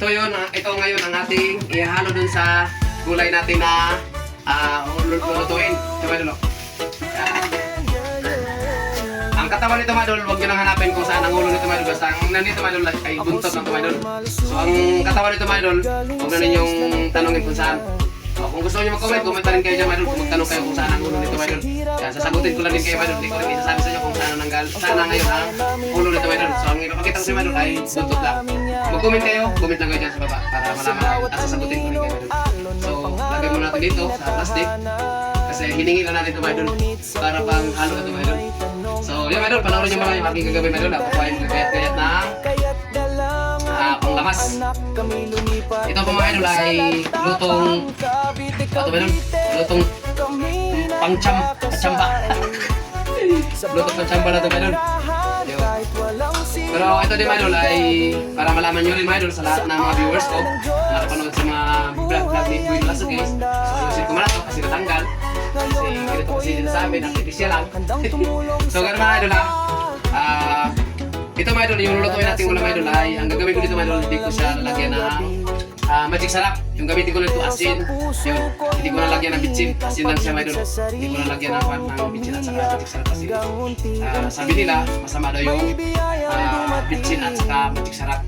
ito ngayon ang ating ihahalo dun sa gulay natin na lulutuin. Ito ba idol? Ang katawan nito mga idol, huwag nyo nang hanapin kung saan ang ulo nito mga idol. Basta ang nandito mga idol ay buntot ng mga idol. So ang katawan nito mga idol, huwag na ninyong tanongin kung saan. So, kung gusto nyo mag-comment, comment na rin kayo dyan mga idol. Kung magtanong kayo kung saan ang ulo nito mga idol. Kaya sasagutin ko lang din kayo mga idol. Hindi ko rin isasabi sa inyo kung saan ngayon ang ulo nito mga idol. So ang ipapakita ko sa mga idol ay buntot lang. Mag-comment kayo, comment lang kayo dyan sa baba para malaman at sasagutin ko rin kayo mga idol. So lagay mo natin dito sa plastic. Kasi hiningi lang natin ito mga idol para pang halo ito mga idol. So yun mga idol, panoorin nyo mga yung aking gagawin mga idol. Kukuhain ko gayat-gayat ng panglamas. Ito po mga idol ay lutong lutong pangchamba. Lutong pangchamba na ito mga idol. Pero ito din mga idol ay para malaman nyo rin mga idol sa lahat ng mga viewers ko na nakapanood sa mga vlog ni Boy Lasso guys. So ayusin ko muna ito kasi natanggal. Kasi ganito kasi dito sa amin, artificial lang. So ganun mga idol ha. Ito mga idol, yung lulutuin natin ulam mga idol ay ang gagawin ko dito mga idol, hindi ko siya lalagyan ng magic sarap. Yung gamitin ko nito asin. Yun, hindi ko nalagyan ng bitsin. Asin lang siya mga idol. Hindi ko nalagyan ng bitsin at saka magic sarap kasi sabi nila masama daw yung bitsin at saka magic sarap.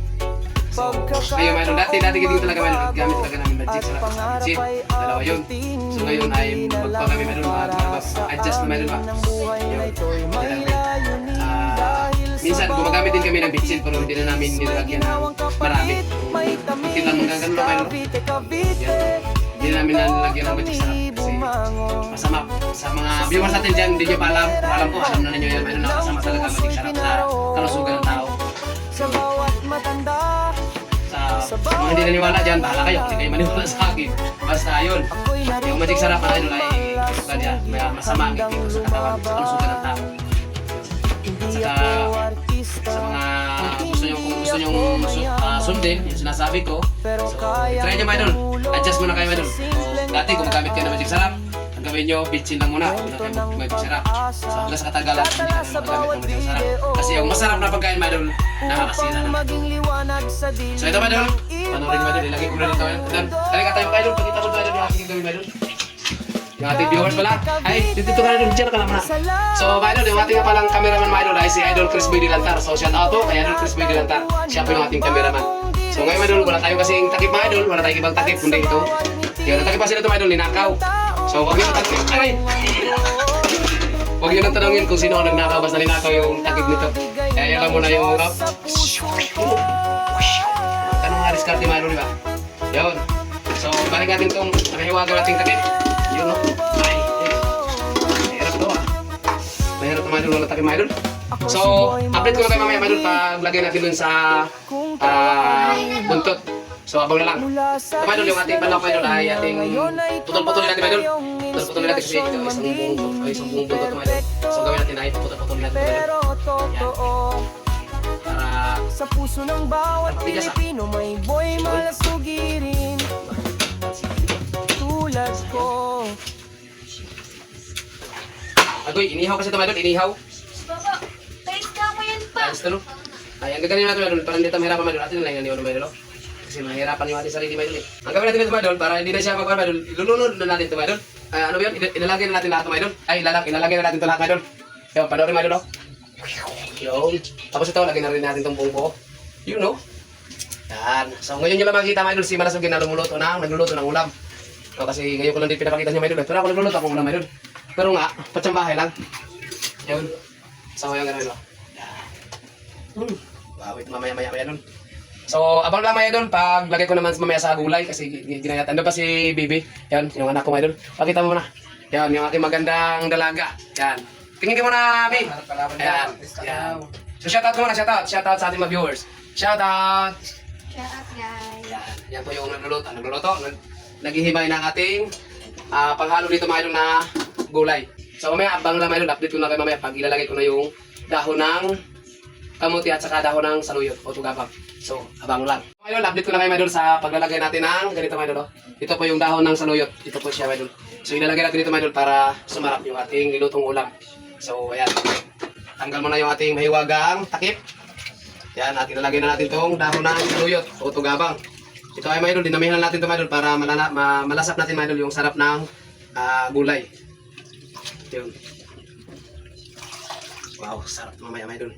So, ngayon mga idol, dati ganito talaga mga idol, gamit talaga namin magic sarap at saka bitsin. Dalawa yun. So ngayon ay magpagami mga idol, adjust na mga idol ba? Minsan gumagamit din kami ng bitsin pero hindi na namin nilagyan ng marami. Hindi lang magagano lang kayo. Hindi na namin nilagyan ng magic sarap kasi masama. Sa mga viewers natin dyan, hindi nyo pa alam. Kung alam ko, alam na ninyo yan. Mayroon na kasama talaga magic sarap sa kalusugan ng tao. Sa mga hindi naniwala dyan, bahala kayo. Hindi kayo maniwala sa akin. Basta yun. Yung magic sarap na idol ay masama ang epekto sa katawan, sa kalusugan ng tao. Sa mga gusto nyo sundin, yung sinasabi ko. So, try nyo mga idol. Adjust muna kayo mga idol. Dati kung magamit kayo ng magic sarap, ang gawin nyo, bitchin lang muna. Huwag na kayo magic sarap. So hanggang sa katagalan, hindi na kayo magamit ng magic sarap. Kasi yung masarap na pagkain mga idol, nakakasira na. So ito mga idol, panoorin mga idol, ilagay ko na dito. Halika tayo mga idol, pakita ko mga idol yung aking gawin mga idol. Yung ating viewers pala, ay dito ka na dun, dyan ka lang muna. So mga idol, yung ating palang cameraman mga idol ay si Idol Chris Boy Dilantar. So shout out to kay Idol Chris Boy Dilantar. Siya po yung ating cameraman. So ngayon mga idol, wala tayong kasing takip mga idol, wala tayong ibang takip kundi ito. Yung natakip pa sila ito mga idol, ninakaw. So huwag nyo natakip, ay! Huwag nyo nang tanongin kung sino ang nagnakaw, basta ninakaw yung takip nito. Kaya yan lang muna yung tanong nga diskarte mga idol, di ba? Yun. So balik natin itong nakahiwagan nating takip. Yun o. Ay. Mahirap ito mahirap mga idol, wala takip mga idol. So update ko na tayo mamaya mga idol pag lagay natin dun sa buntot. So abang na lang. Ito mga idol, yung ating panlaw mga idol ay ating putol-putulin natin mga idol. Putol-putulin natin kasi ito isang buong buntot mga idol. So gawin natin ay putol-putulin natin mga idol. Para sa puso ng bawat Pilipino may boy malasugirin tulad ko. Agoy, inihaw kasi ito mga idol, inihaw. Baba, kahit ka mo yan pa. Ayos ito no? Ay, ang gaganin natin mga idol, para hindi tayo mahirapan mga idol. Atin na lang yung inihaw mga idol. Kasi mahirapan yung ating sarili mga idol. Ang gawin natin ito mga idol, para hindi na siya magpapag mga idol, ilulunod na natin ito mga idol. Ano ba yun? Ilalagay na natin lahat mga idol. Ay, ilalagay na natin ito lahat mga idol. Yun, panoorin mga idol. Yun. Tapos ito, lagay na rin natin itong buong buo. Yun no? Yan. So ngayon nyo lang makikita mga idol, si Malasugin na nagluluto ng ulam. So, kasi ngayon ko lang din pinapakita niya mga idol. Pero ako nagluluto akong ulam mga idol. Pero nga, patsambahay lang. Yun. So yung gano'n. Bawit mamaya-maya nun. So abang lang mga idol, pag lagay ko naman mamaya sa gulay kasi ginayat. Ando pa si Bibi. Yan, yung anak ko mga idol. Pakita mo muna. Yan, yung aking magandang dalaga. Yan. Tingin ka muna, Bi. Ayan. Yan. So shoutout ko muna, shoutout sa ating mga viewers. Shoutout. Shout out guys. Yan po yung nagluluto. Naghihimay ng ating panghalo dito mga idol na gulay. So mamaya abang lang mga idol, update ko na kayo mamaya pag ilalagay ko na yung dahon ng kamuti at saka dahon ng saluyot o tugabang. So abang lang. Mga idol, update ko na kayo mga idol sa paglalagay natin ng ganito mga idol. Ito po yung dahon ng saluyot. Ito po siya mga idol. So ilalagay natin dito mga idol para sumarap yung ating nilutong ulam. So ayan. Tanggal mo na yung ating mahiwagang takip. Yan, at ilalagay na natin itong dahon ng saluyot o tugabang. Ito ay mga idol, dinamihan natin ito mga idol para malasap natin mga idol yung sarap ng gulay. Yun. Wow, sarap mamaya mga idol.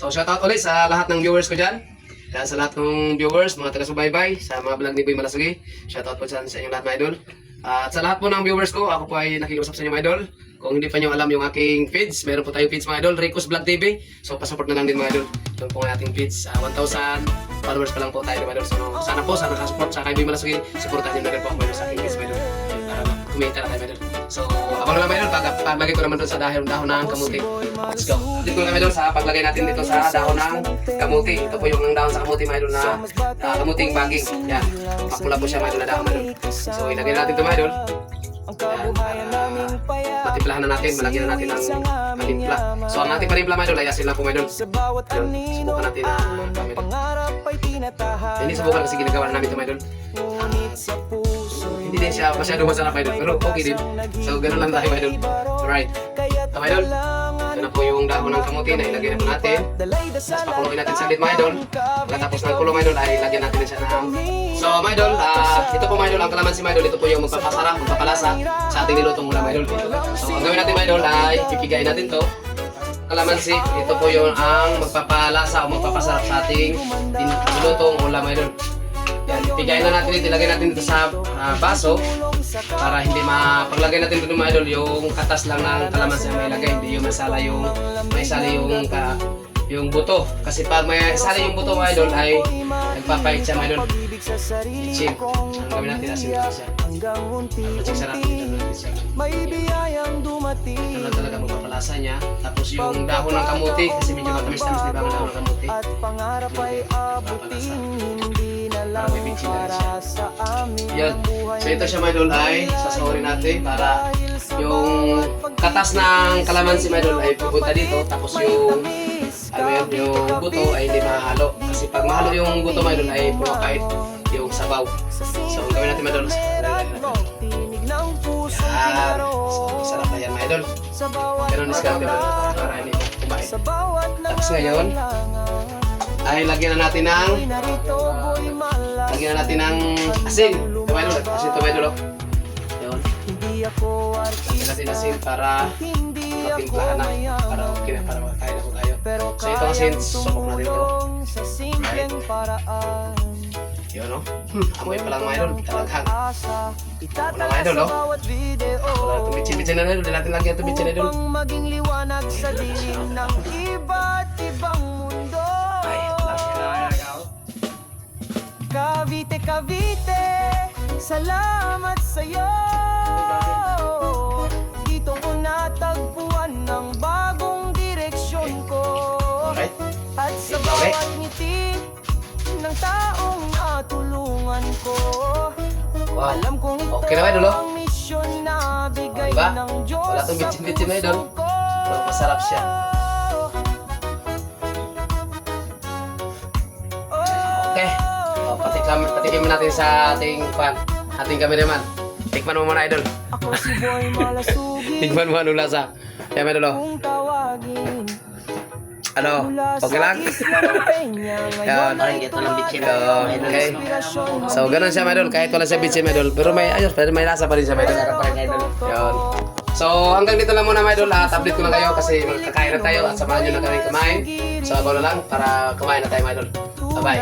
So shoutout ulit sa lahat ng viewers ko dyan. Kaya sa lahat ng viewers, mga taga-subaybay, sa mga vlog ni Boy Malasugi, shoutout po sa inyong lahat mga idol. At sa lahat po ng viewers ko, ako po ay nakikiusap sa inyo mga idol. Kung hindi pa nyo alam yung aking feeds, meron po tayong feeds mga idol, Rico's Vlog TV. So pasupport na lang din mga idol. Doon po ang ating feeds. 1,000 followers pa lang po tayo mga idol. So sana po, sana nakasupport sa kay Boy Malasugi. Supportan nyo na rin po ako sa aking feeds mga idol. Para kumita na tayo mga idol. So ako na lang mga idol, paglagay ko naman doon sa dahon ng kamuti. Let's go. Dito ko naman idol sa paglagay natin dito sa dahon ng kamuti. Ito po yung dahon sa kamuti mga idol na kamuting baging. Yan. Makula po siya mga idol na dahon mga idol. So ilagay natin ito mga idol. Matimplahan na natin, malagyan na natin ng patimpla. So ang ating patimpla mga idol ay asin lang po mga idol. Yun, subukan natin na gamit. Hindi subukan kasi ginagawa na namin ito mga idol. Hindi din siya masyado masarap mga idol, pero okay din. So ganun lang tayo mga idol. Alright. Ito mga idol. Ito na po yung dahon ng kamuti na ilagay na po natin. Tapos pakuluin natin saglit mga idol. Pagkatapos ng kulo mga idol ay lagyan natin siya ng... So mga idol, ito po mga idol, ang kalamansi mga idol, ito po yung magpapasarap, magpapalasa sa ating nilutong ulam mga idol. So ang gawin natin mga idol ay pipigayin natin to. Kalamansi, ito po yung ang magpapalasa o magpapasarap sa ating nilutong ulam mga idol. Yan, pipigayin na natin ito, ilagay natin dito sa baso para hindi paglagay natin dito mga idol, yung katas lang ng kalamansi ang may ilagay, hindi yung may sali yung buto. Kasi pag may sali yung buto mga idol ay nagpapait siya mga idol. Itchin. Ang gawin natin asin dito siya. Matsik sarap dito natin siya. Ito lang talaga magpapalasa niya. Tapos yung dahon ng kamuti, kasi medyo matamis-tamis diba ang dahon ng kamuti. Papalasa. Para may bitchin na rin siya. Yan. So ito siya mga idol ay sasahurin natin para yung katas ng kalamansi mga idol ay pupunta dito. Tapos yung yung buto ay hindi mahalo. Kasi pag mahalo yung buto mga idol ay pumapait yung sabaw. So ang gawin natin mga idol, yan. So sarap na yan mga idol. Pero niskarte mga idol para hindi kumain. Tapos ngayon ay lagyan na natin ng asin. Ito mga idol, asin ito mga idol. Yun. Lagyan natin asin para matimplahan na, para okay na, para makakain na po tayo. So ito kasi sukok natin ito. Right. Yun no? Amoy pa lang mga idol, talaghang. Wala mga idol no? Wala itong bitsin-bitsin na idol, di natin lagyan itong bitsin na idol. Ay, Cavite, Cavite, salamat sa'yo. Dito ko natagpuan ng bagong direksyon ko. alright. At sa bawat ngiti ng taong natulungan ko, Wow. alam kong ito Okay na, idol, oh. ang misyon na bigay Diba? ng Diyos Wala itong bitsin-bitsin na idol. Masarap siya. Okay. O, patikim natin sa ating cameraman. Tikman mo muna idol. Ako si Boy Malasugi. Tikman mo anong lasa. Yan mga idol oh. Kung tawagin Ano? Okay lang? Yan. Ito lang bitchin. Okay. So, ganun siya mga idol. Kahit wala siya bitchin mga idol. Pero may ayos. Pero may lasa pa rin siya mga idol. Yun. So, hanggang dito lang muna mga idol. Update ko lang kayo kasi magkakain na tayo at samahan nyo na kami kumain. So, ako na lang para kumain na tayo mga idol. Bye-bye.